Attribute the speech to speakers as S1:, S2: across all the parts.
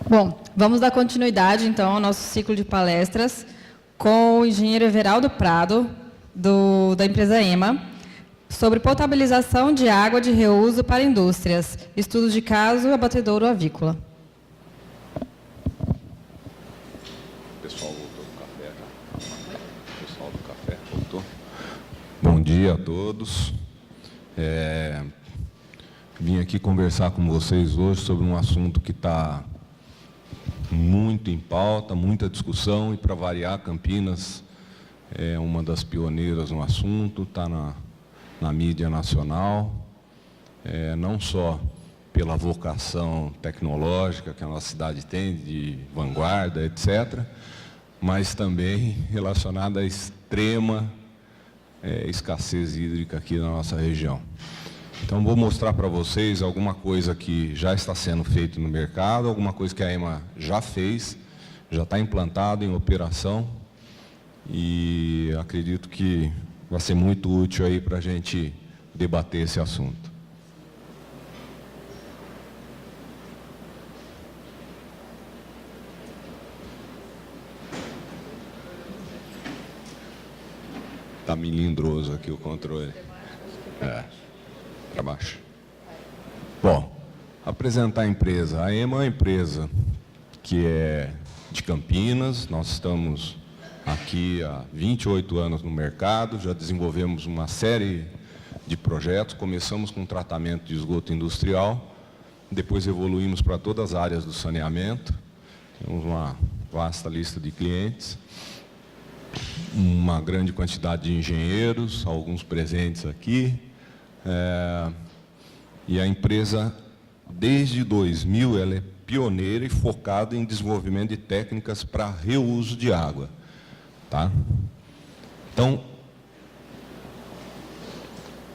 S1: Bom, vamos dar continuidade, então, ao nosso ciclo de palestras com o engenheiro Everaldo Prado, da empresa EMA, sobre potabilização de água de reuso para indústrias, estudos de caso abatedouro avícola.
S2: Pessoal voltou do café já? Pessoal do café voltou? Bom dia a todos. Vim aqui conversar com vocês hoje sobre um assunto que está muito em pauta, muita discussão, e, para variar, Campinas é uma das pioneiras no assunto, está na mídia nacional, não só pela vocação tecnológica que a nossa cidade tem, de vanguarda, etc., mas também relacionada à extrema escassez hídrica aqui na nossa região. Então, vou mostrar para vocês alguma coisa que já está sendo feito no mercado, alguma coisa que a EMA já fez, já está implantado em operação, e acredito que vai ser muito útil aí para a gente debater esse assunto. Está melindroso aqui o controle. Para baixo. Bom, apresentar a empresa. A EMA é uma empresa que é de Campinas. Nós estamos aqui há 28 anos no mercado, já desenvolvemos uma série de projetos. Começamos com tratamento de esgoto industrial, depois evoluímos para todas as áreas do saneamento. Temos uma vasta lista de clientes, uma grande quantidade de engenheiros, alguns presentes aqui. E a empresa, desde 2000, ela é pioneira e focada em desenvolvimento de técnicas para reuso de água. Tá? Então,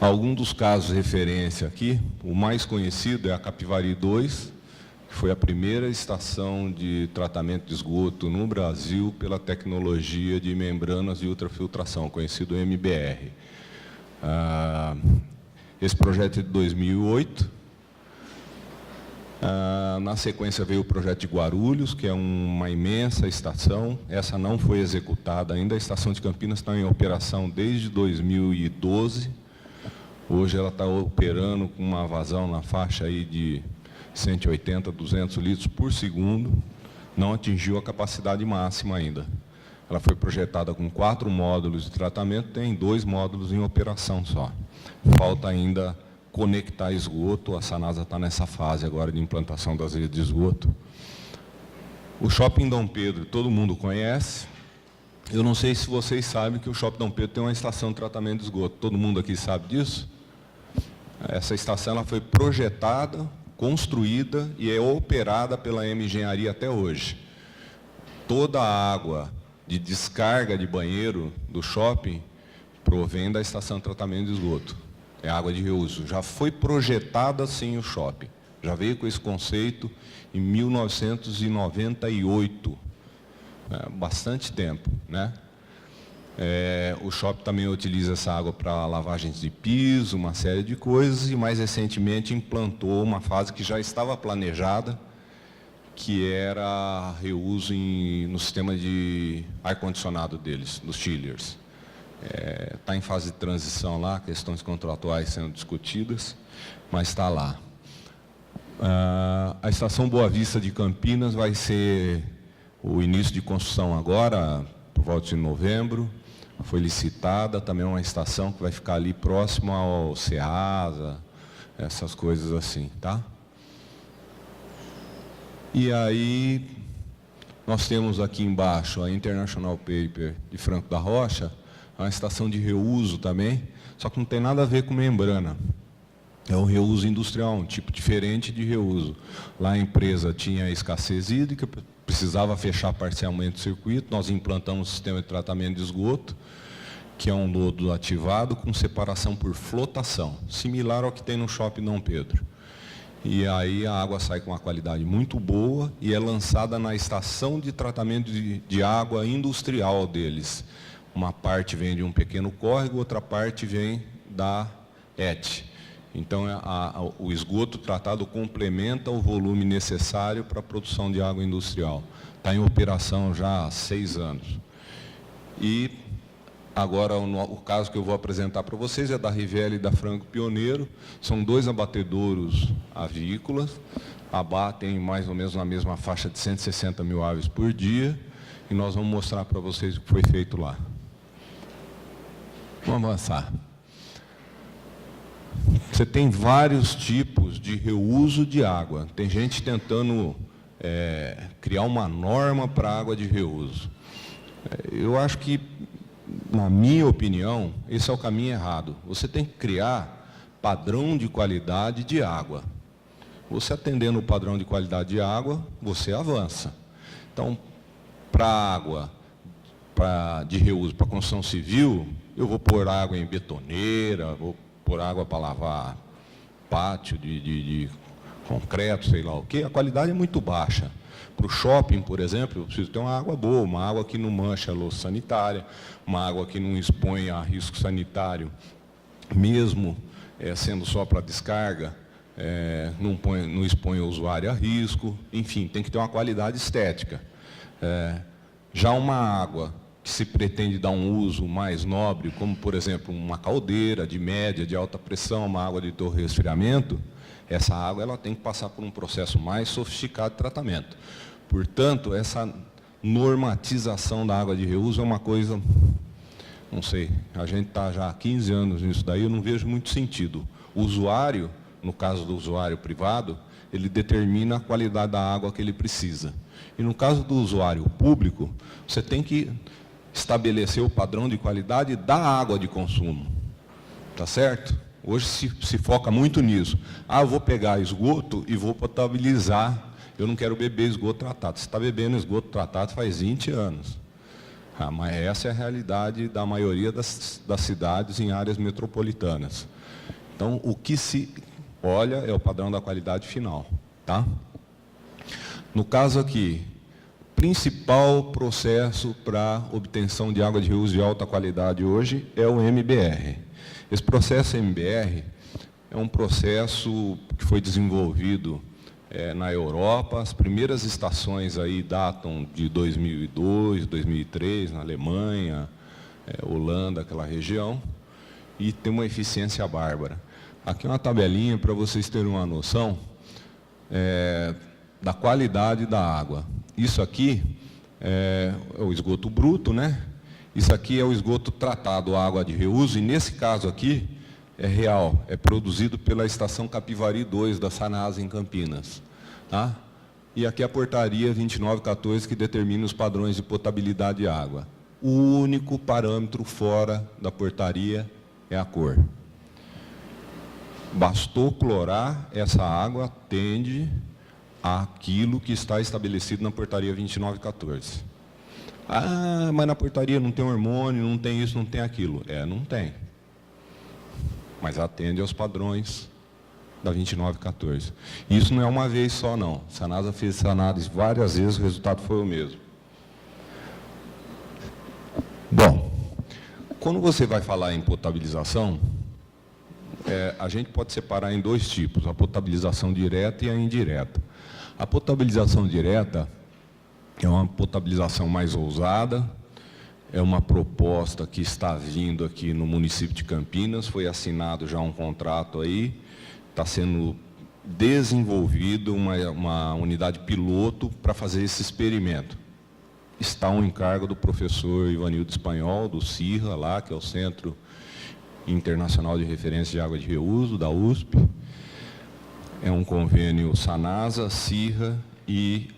S2: alguns dos casos de referência aqui, o mais conhecido é a Capivari 2, que foi a primeira estação de tratamento de esgoto no Brasil pela tecnologia de membranas de ultrafiltração, conhecido MBR. Esse projeto é de 2008. Na sequência veio o projeto de Guarulhos, que é uma imensa estação. Essa não foi executada ainda. A estação de Campinas está em operação desde 2012. Hoje ela está operando com uma vazão na faixa aí de 180, 200 litros por segundo. Não atingiu a capacidade máxima ainda. Ela foi projetada com 4 módulos de tratamento, tem 2 módulos em operação só. Falta ainda conectar esgoto, a Sanasa está nessa fase agora de implantação das redes de esgoto. O Shopping Dom Pedro, todo mundo conhece. Eu não sei se vocês sabem que o Shopping Dom Pedro tem uma estação de tratamento de esgoto. Todo mundo aqui sabe disso? Essa estação ela foi projetada, construída e é operada pela EMA Engenharia até hoje. Toda a água de descarga de banheiro do shopping provém da estação de tratamento de esgoto. É água de reuso. Já foi projetada assim o shopping. Já veio com esse conceito em 1998. Bastante tempo, né? O shopping também utiliza essa água para lavagens de piso, uma série de coisas, e mais recentemente implantou uma fase que já estava planejada, que era reuso no sistema de ar-condicionado deles, dos chillers. Está em fase de transição lá, questões contratuais sendo discutidas, mas está lá. A Estação Boa Vista de Campinas vai ser o início de construção agora, por volta de novembro. Foi licitada, também é uma estação que vai ficar ali próximo ao Ceasa, essas coisas assim, tá? E aí, nós temos aqui embaixo a International Paper de Franco da Rocha, uma estação de reuso também, só que não tem nada a ver com membrana. É um reuso industrial, um tipo diferente de reuso. Lá a empresa tinha escassez hídrica, precisava fechar parcialmente o circuito, nós implantamos um sistema de tratamento de esgoto, que é um lodo ativado com separação por flotação, similar ao que tem no Shopping Dom Pedro. E aí a água sai com uma qualidade muito boa e é lançada na estação de tratamento de água industrial deles. Uma parte vem de um pequeno córrego, outra parte vem da ET. Então, o esgoto tratado complementa o volume necessário para a produção de água industrial. Está em operação já há 6 anos. E agora, o caso que eu vou apresentar para vocês é da Rivelli e da Franco Pioneiro. São 2 abatedouros avícolas, abatem mais ou menos na mesma faixa de 160 mil aves por dia, e nós vamos mostrar para vocês o que foi feito lá. Vamos avançar. Você tem vários tipos de reuso de água. Tem gente tentando criar uma norma para a água de reuso. Eu acho que, na minha opinião, esse é o caminho errado. Você tem que criar padrão de qualidade de água. Você atendendo o padrão de qualidade de água, você avança. Então, para água de reuso, para construção civil, eu vou pôr água em betoneira, vou pôr água para lavar pátio de concreto, sei lá o quê. A qualidade é muito baixa. Para o shopping, por exemplo, eu preciso ter uma água boa, uma água que não mancha a louça sanitária, uma água que não expõe a risco sanitário, mesmo sendo só para descarga, não expõe o usuário a risco. Enfim, tem que ter uma qualidade estética. Já uma água que se pretende dar um uso mais nobre, como, por exemplo, uma caldeira de média, de alta pressão, uma água de torre de resfriamento, essa água ela tem que passar por um processo mais sofisticado de tratamento. Portanto, essa normatização da água de reuso é uma coisa, não sei, a gente está já há 15 anos nisso daí, eu não vejo muito sentido. O usuário, no caso do usuário privado, ele determina a qualidade da água que ele precisa. E no caso do usuário público, você tem que estabelecer o padrão de qualidade da água de consumo. Tá certo? Hoje se foca muito nisso. Eu vou pegar esgoto e vou potabilizar. Eu não quero beber esgoto tratado. Você está bebendo esgoto tratado faz 20 anos. Mas essa é a realidade da maioria das cidades em áreas metropolitanas. Então, o que se olha é o padrão da qualidade final. Tá? No caso aqui, principal processo para obtenção de água de reuso de alta qualidade hoje é o MBR. Esse processo MBR é um processo que foi desenvolvido na Europa. As primeiras estações aí datam de 2002, 2003, na Alemanha, Holanda, aquela região, e tem uma eficiência bárbara. Aqui é uma tabelinha para vocês terem uma noção da qualidade da água. Isso aqui é o esgoto bruto, né? Isso aqui é o esgoto tratado, a água de reuso, e nesse caso aqui é real, é produzido pela estação Capivari 2 da Sanasa em Campinas. Tá? E aqui é a portaria 2914 que determina os padrões de potabilidade de água. O único parâmetro fora da portaria é a cor. Bastou clorar, essa água atende àquilo que está estabelecido na portaria 2914. Mas na portaria não tem hormônio, não tem isso, não tem aquilo. Não tem. Mas atende aos padrões da 2914. Isso não é uma vez só, não. A Sanasa fez essa análise várias vezes, o resultado foi o mesmo. Bom, quando você vai falar em potabilização, a gente pode separar em 2 tipos, a potabilização direta e a indireta. A potabilização direta é uma potabilização mais ousada, é uma proposta que está vindo aqui no município de Campinas, foi assinado já um contrato aí, está sendo desenvolvido uma unidade piloto para fazer esse experimento. Está um encargo do professor Ivanildo Espanhol, do CIRRA, lá, que é o Centro Internacional de Referência de Água de Reuso, da USP. É um convênio Sanasa, CIRRA e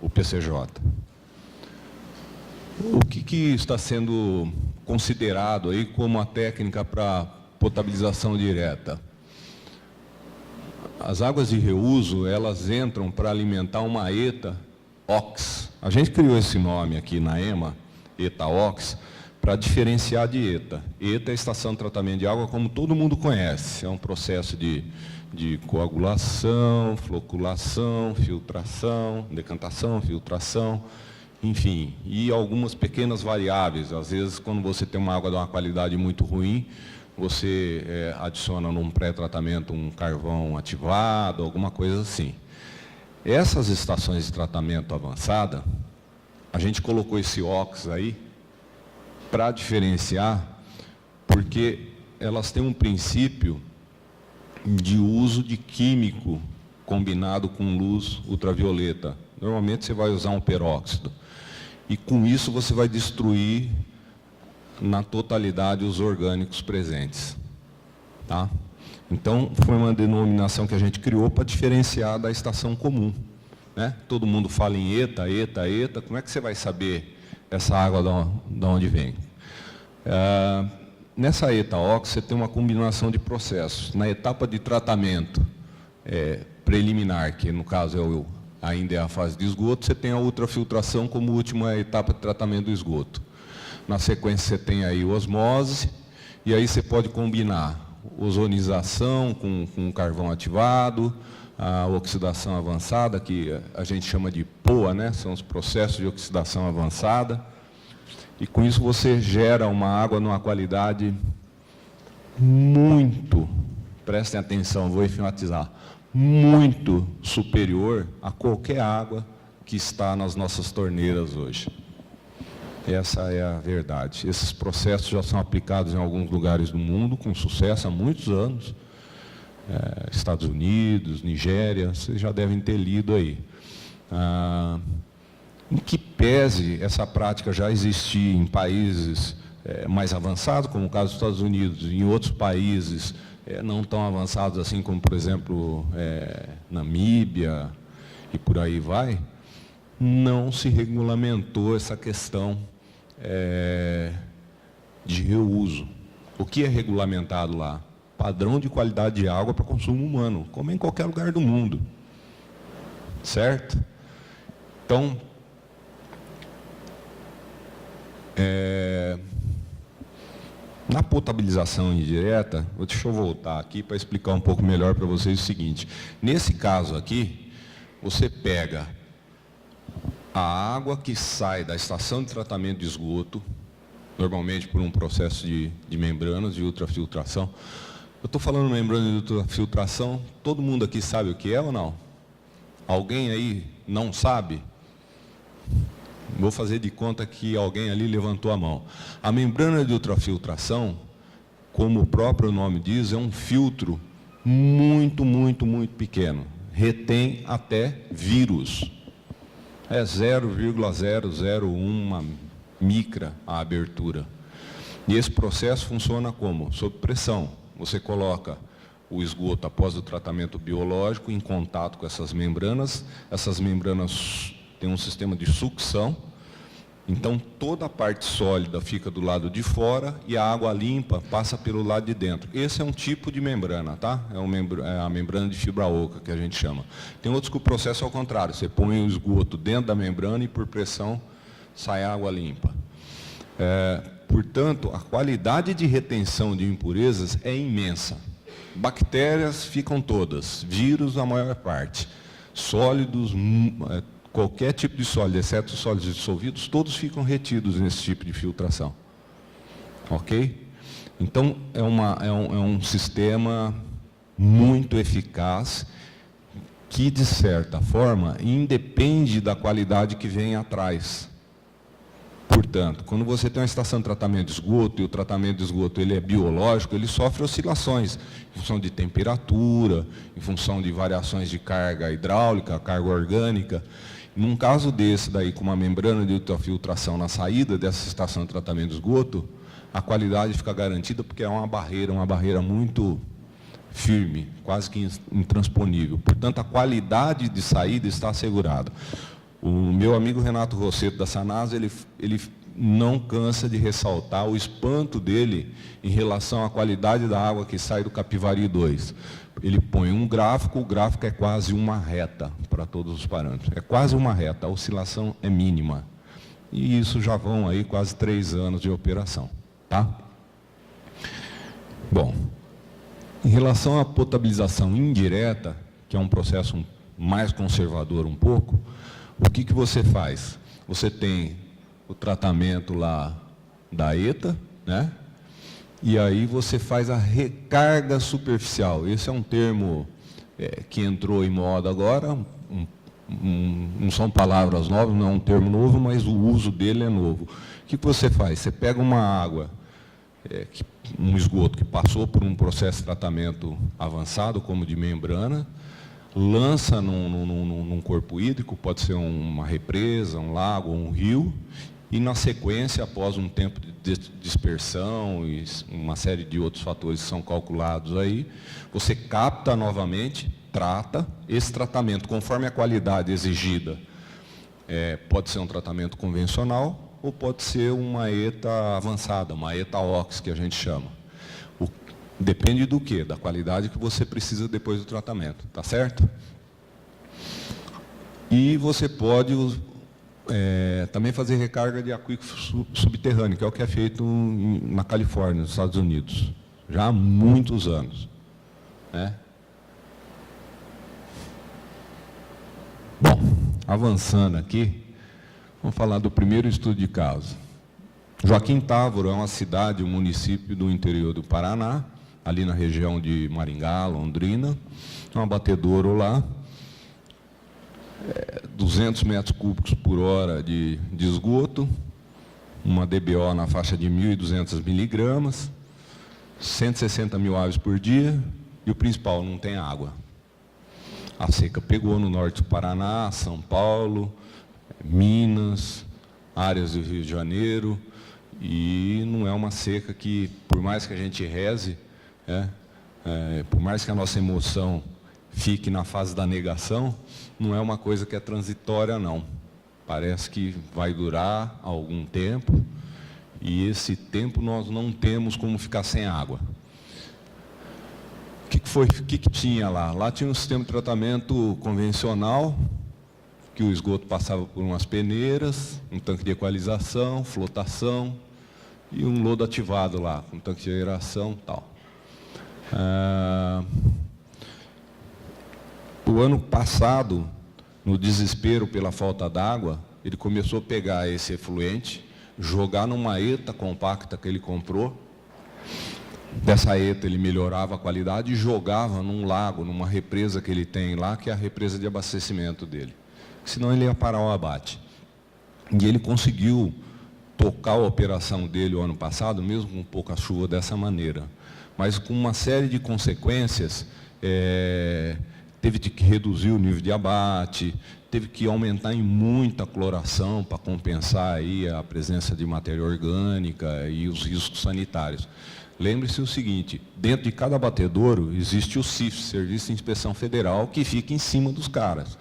S2: o PCJ. O que está sendo considerado aí como a técnica para potabilização direta? As águas de reuso, elas entram para alimentar uma ETA OX. A gente criou esse nome aqui na EMA, ETA OX, para diferenciar de ETA. ETA é a estação de tratamento de água, como todo mundo conhece. É um processo de coagulação, floculação, filtração, decantação, filtração, enfim, e algumas pequenas variáveis. Às vezes, quando você tem uma água de uma qualidade muito ruim, você adiciona num pré-tratamento um carvão ativado, alguma coisa assim. Essas estações de tratamento avançada, a gente colocou esse óxido aí para diferenciar, porque elas têm um princípio de uso de químico combinado com luz ultravioleta. Normalmente você vai usar um peróxido. E com isso você vai destruir na totalidade os orgânicos presentes. Tá? Então, foi uma denominação que a gente criou para diferenciar da estação comum. Né? Todo mundo fala em ETA, ETA, ETA. Como é que você vai saber essa água de onde vem? Nessa ETA-OX, você tem uma combinação de processos. Na etapa de tratamento preliminar, que no caso ainda é a fase de esgoto, você tem a ultrafiltração como última etapa de tratamento do esgoto. Na sequência, você tem aí osmose, e aí você pode combinar ozonização com carvão ativado, a oxidação avançada, que a gente chama de POA, né? São os processos de oxidação avançada. E com isso você gera uma água numa qualidade muito, prestem atenção, vou enfatizar, muito superior a qualquer água que está nas nossas torneiras hoje. Essa é a verdade. Esses processos já são aplicados em alguns lugares do mundo, com sucesso há muitos anos. Estados Unidos, Nigéria, vocês já devem ter lido aí. Em que pese essa prática já existir em países mais avançados, como o caso dos Estados Unidos, e em outros países não tão avançados assim, como, por exemplo, Namíbia e por aí vai, não se regulamentou essa questão de reuso. O que é regulamentado lá? Padrão de qualidade de água para consumo humano, como em qualquer lugar do mundo. Certo? Então, na potabilização indireta, deixa eu voltar aqui para explicar um pouco melhor para vocês o seguinte. Nesse caso aqui, você pega a água que sai da estação de tratamento de esgoto, normalmente por um processo de membranas de ultrafiltração. Eu estou falando membrana de ultrafiltração, todo mundo aqui sabe o que é ou não? Alguém aí não sabe? Vou fazer de conta que alguém ali levantou a mão. A membrana de ultrafiltração, como o próprio nome diz, é um filtro muito, muito, muito pequeno. Retém até vírus. É 0,001 micra a abertura. E esse processo funciona como? Sob pressão. Você coloca o esgoto após o tratamento biológico em contato com essas membranas tem um sistema de sucção, então toda a parte sólida fica do lado de fora e a água limpa passa pelo lado de dentro. Esse é um tipo de membrana, tá? É a membrana de fibra oca que a gente chama. Tem outros que o processo é ao contrário, você põe o esgoto dentro da membrana e por pressão sai água limpa. Portanto, a qualidade de retenção de impurezas é imensa. Bactérias ficam todas, vírus a maior parte, sólidos, qualquer tipo de sólido, exceto os sólidos dissolvidos, todos ficam retidos nesse tipo de filtração. Ok? Então, é um sistema muito eficaz que, de certa forma, independe da qualidade que vem atrás. Portanto, quando você tem uma estação de tratamento de esgoto, e o tratamento de esgoto ele é biológico, ele sofre oscilações, em função de temperatura, em função de variações de carga hidráulica, carga orgânica. Num caso desse, daí, com uma membrana de ultrafiltração na saída dessa estação de tratamento de esgoto, a qualidade fica garantida porque é uma barreira muito firme, quase que intransponível. Portanto, a qualidade de saída está assegurada. O meu amigo Renato Rosseto, da Sanasa, ele não cansa de ressaltar o espanto dele em relação à qualidade da água que sai do Capivari 2. Ele põe um gráfico, o gráfico é quase uma reta para todos os parâmetros. É quase uma reta, a oscilação é mínima. E isso já vão aí quase 3 anos de operação. Tá? Bom, em relação à potabilização indireta, que é um processo mais conservador um pouco, o que você faz? Você tem o tratamento lá da ETA, né? e aí você faz a recarga superficial. Esse é um termo que entrou em moda agora, não são palavras novas, não é um termo novo, mas o uso dele é novo. O que você faz? Você pega uma água, um esgoto que passou por um processo de tratamento avançado, como de membrana, lança num corpo hídrico, pode ser uma represa, um lago, um rio, e na sequência, após um tempo de dispersão e uma série de outros fatores que são calculados aí, você capta novamente, trata. Esse tratamento, conforme a qualidade exigida, pode ser um tratamento convencional ou pode ser uma ETA avançada, uma ETA OX, que a gente chama. Depende do quê? Da qualidade que você precisa depois do tratamento, tá certo? E você pode também fazer recarga de aquífero subterrâneo, que é o que é feito na Califórnia, nos Estados Unidos, já há muitos anos, né? Bom, avançando aqui, vamos falar do primeiro estudo de caso. Joaquim Távora é uma cidade, um município do interior do Paraná, ali na região de Maringá, Londrina, um abatedouro lá, 200 metros cúbicos por hora de esgoto, uma DBO na faixa de 1.200 miligramas, 160 mil aves por dia, e o principal, não tem água. A seca pegou no norte do Paraná, São Paulo, Minas, áreas do Rio de Janeiro, e não é uma seca que, por mais que a gente reze, por mais que a nossa emoção fique na fase da negação, não é uma coisa que é transitória, não. Parece que vai durar algum tempo, e esse tempo nós não temos como ficar sem água. O que tinha lá? Lá tinha um sistema de tratamento convencional, que o esgoto passava por umas peneiras, um tanque de equalização, flotação, e um lodo ativado lá, um tanque de aeração e tal. O ano passado, no desespero pela falta d'água, ele começou a pegar esse efluente, jogar numa ETA compacta que ele comprou. Dessa ETA ele melhorava a qualidade e jogava num lago, numa represa que ele tem lá, que é a represa de abastecimento dele. Senão ele ia parar o abate. E ele conseguiu tocar a operação dele o ano passado, mesmo com pouca chuva, dessa maneira. Mas com uma série de consequências, teve que reduzir o nível de abate, teve que aumentar em muita cloração para compensar aí a presença de matéria orgânica e os riscos sanitários. Lembre-se o seguinte, dentro de cada abatedouro existe o CIF, Serviço de Inspeção Federal, que fica em cima dos caras.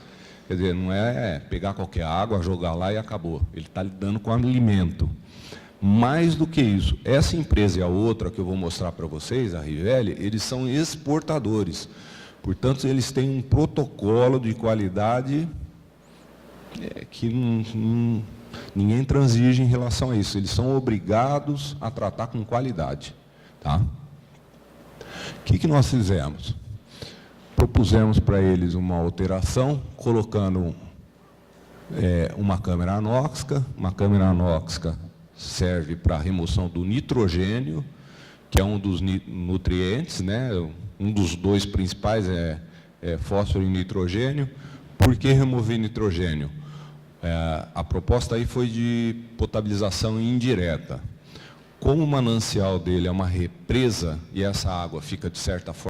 S2: Quer dizer, não é pegar qualquer água, jogar lá e acabou. Ele está lidando com alimento. Mais do que isso, essa empresa e a outra que eu vou mostrar para vocês, a Rivelli, eles são exportadores. Portanto, eles têm um protocolo de qualidade que ninguém transige em relação a isso. Eles são obrigados a tratar com qualidade. Tá? O que nós fizemos? Propusemos para eles uma alteração, colocando uma câmara anóxica. Uma câmara anóxica serve para a remoção do nitrogênio, que é um dos nutrientes, né? Um dos dois principais é fósforo e nitrogênio. Por que remover nitrogênio? A proposta aí foi de potabilização indireta. Como o manancial dele é uma represa, e essa água fica, de certa forma,